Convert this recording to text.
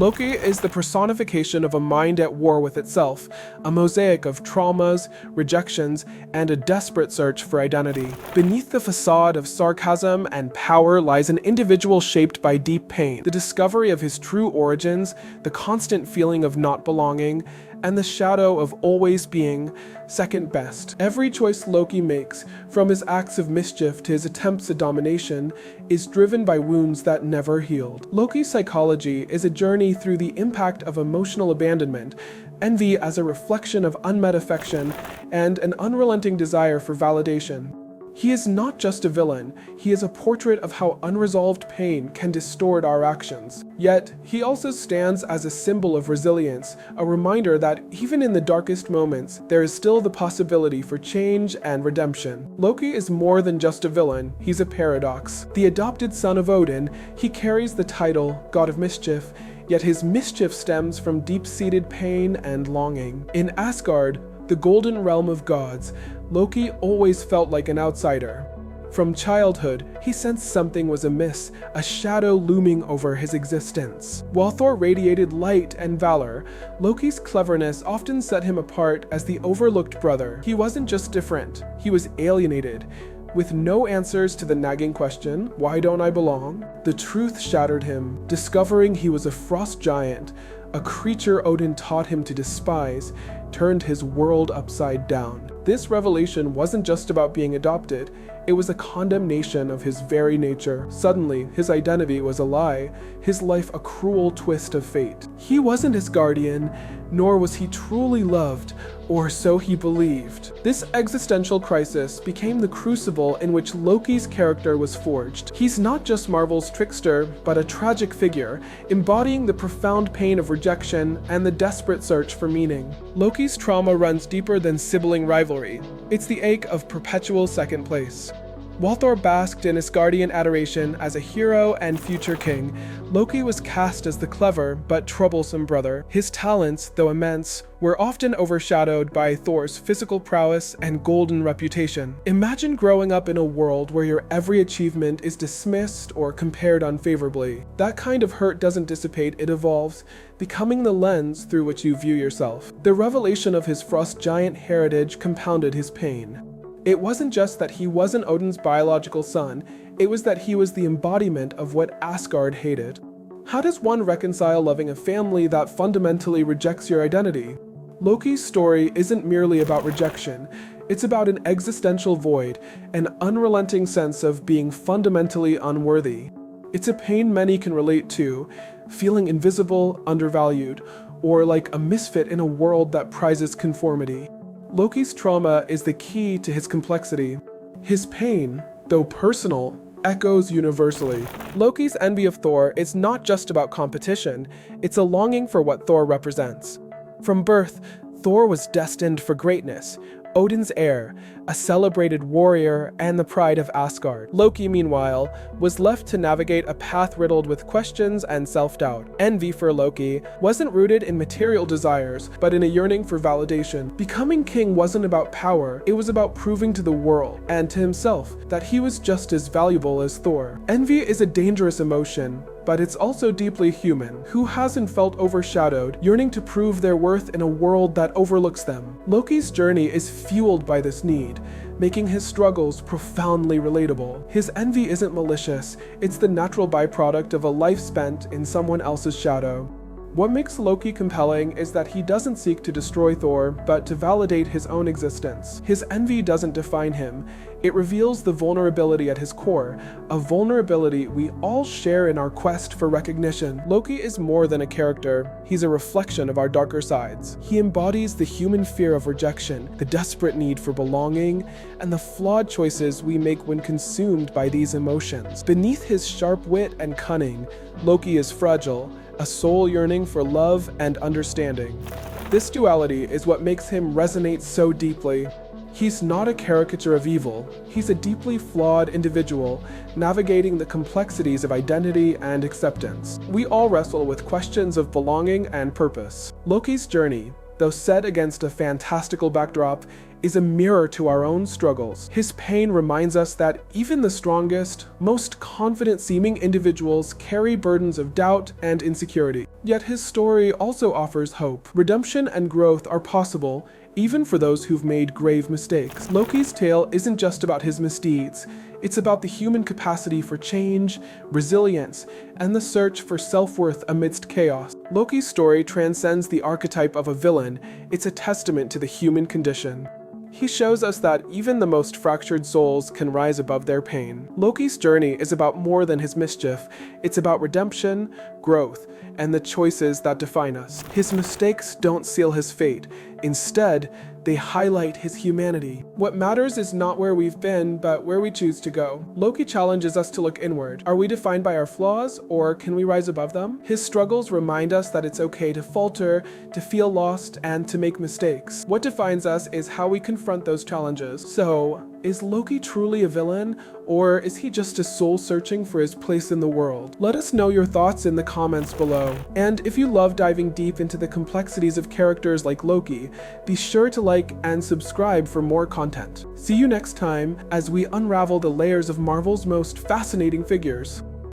Loki is the personification of a mind at war with itself, a mosaic of traumas, rejections, and a desperate search for identity. Beneath the facade of sarcasm and power lies an individual shaped by deep pain, the discovery of his true origins, the constant feeling of not belonging, and the shadow of always being second best. Every choice Loki makes, from his acts of mischief to his attempts at domination, is driven by wounds that never healed. Loki's psychology is a journey through the impact of emotional abandonment, envy as a reflection of unmet affection, and an unrelenting desire for validation. He is not just a villain, he is a portrait of how unresolved pain can distort our actions. Yet, he also stands as a symbol of resilience, a reminder that even in the darkest moments, there is still the possibility for change and redemption. Loki is more than just a villain, he's a paradox. The adopted son of Odin, he carries the title God of Mischief, yet his mischief stems from deep-seated pain and longing. In Asgard, the golden realm of gods, Loki always felt like an outsider. From childhood, he sensed something was amiss, a shadow looming over his existence. While Thor radiated light and valor, Loki's cleverness often set him apart as the overlooked brother. He wasn't just different, he was alienated. With no answers to the nagging question, why don't I belong? The truth shattered him, discovering he was a frost giant, a creature Odin taught him to despise, turned his world upside down. This revelation wasn't just about being adopted, it was a condemnation of his very nature. Suddenly, his identity was a lie, his life a cruel twist of fate. He wasn't his guardian, nor was he truly loved, or so he believed. This existential crisis became the crucible in which Loki's character was forged. He's not just Marvel's trickster, but a tragic figure, embodying the profound pain of rejection and the desperate search for meaning. Loki's trauma runs deeper than sibling rivalry. It's the ache of perpetual second place. While Thor basked in Asgardian adoration as a hero and future king, Loki was cast as the clever but troublesome brother. His talents, though immense, were often overshadowed by Thor's physical prowess and golden reputation. Imagine growing up in a world where your every achievement is dismissed or compared unfavorably. That kind of hurt doesn't dissipate, it evolves, becoming the lens through which you view yourself. The revelation of his frost giant heritage compounded his pain. It wasn't just that he wasn't Odin's biological son, it was that he was the embodiment of what Asgard hated. How does one reconcile loving a family that fundamentally rejects your identity? Loki's story isn't merely about rejection, it's about an existential void, an unrelenting sense of being fundamentally unworthy. It's a pain many can relate to, feeling invisible, undervalued, or like a misfit in a world that prizes conformity. Loki's trauma is the key to his complexity. His pain, though personal, echoes universally. Loki's envy of Thor is not just about competition, it's a longing for what Thor represents. From birth, Thor was destined for greatness, Odin's heir, a celebrated warrior, and the pride of Asgard. Loki, meanwhile, was left to navigate a path riddled with questions and self-doubt. Envy for Loki wasn't rooted in material desires, but in a yearning for validation. Becoming king wasn't about power, it was about proving to the world, and to himself, that he was just as valuable as Thor. Envy is a dangerous emotion, but it's also deeply human. Who hasn't felt overshadowed, yearning to prove their worth in a world that overlooks them? Loki's journey is fueled by this need, making his struggles profoundly relatable. His envy isn't malicious, it's the natural byproduct of a life spent in someone else's shadow. What makes Loki compelling is that he doesn't seek to destroy Thor, but to validate his own existence. His envy doesn't define him, it reveals the vulnerability at his core, a vulnerability we all share in our quest for recognition. Loki is more than a character, he's a reflection of our darker sides. He embodies the human fear of rejection, the desperate need for belonging, and the flawed choices we make when consumed by these emotions. Beneath his sharp wit and cunning, Loki is fragile, a soul yearning for love and understanding. This duality is what makes him resonate so deeply. He's not a caricature of evil, he's a deeply flawed individual, navigating the complexities of identity and acceptance. We all wrestle with questions of belonging and purpose. Loki's journey, though set against a fantastical backdrop, is a mirror to our own struggles. His pain reminds us that even the strongest, most confident-seeming individuals carry burdens of doubt and insecurity. Yet his story also offers hope. Redemption and growth are possible, even for those who've made grave mistakes. Loki's tale isn't just about his misdeeds. It's about the human capacity for change, resilience, and the search for self-worth amidst chaos. Loki's story transcends the archetype of a villain. It's a testament to the human condition. He shows us that even the most fractured souls can rise above their pain. Loki's journey is about more than his mischief. It's about redemption, growth, and the choices that define us. His mistakes don't seal his fate. Instead, they highlight his humanity. What matters is not where we've been, but where we choose to go. Loki challenges us to look inward. Are we defined by our flaws, or can we rise above them? His struggles remind us that it's okay to falter, to feel lost, and to make mistakes. What defines us is how we confront those challenges. So, is Loki truly a villain, or is he just a soul searching for his place in the world? Let us know your thoughts in the comments below. And if you love diving deep into the complexities of characters like Loki, be sure to like and subscribe for more content. See you next time as we unravel the layers of Marvel's most fascinating figures.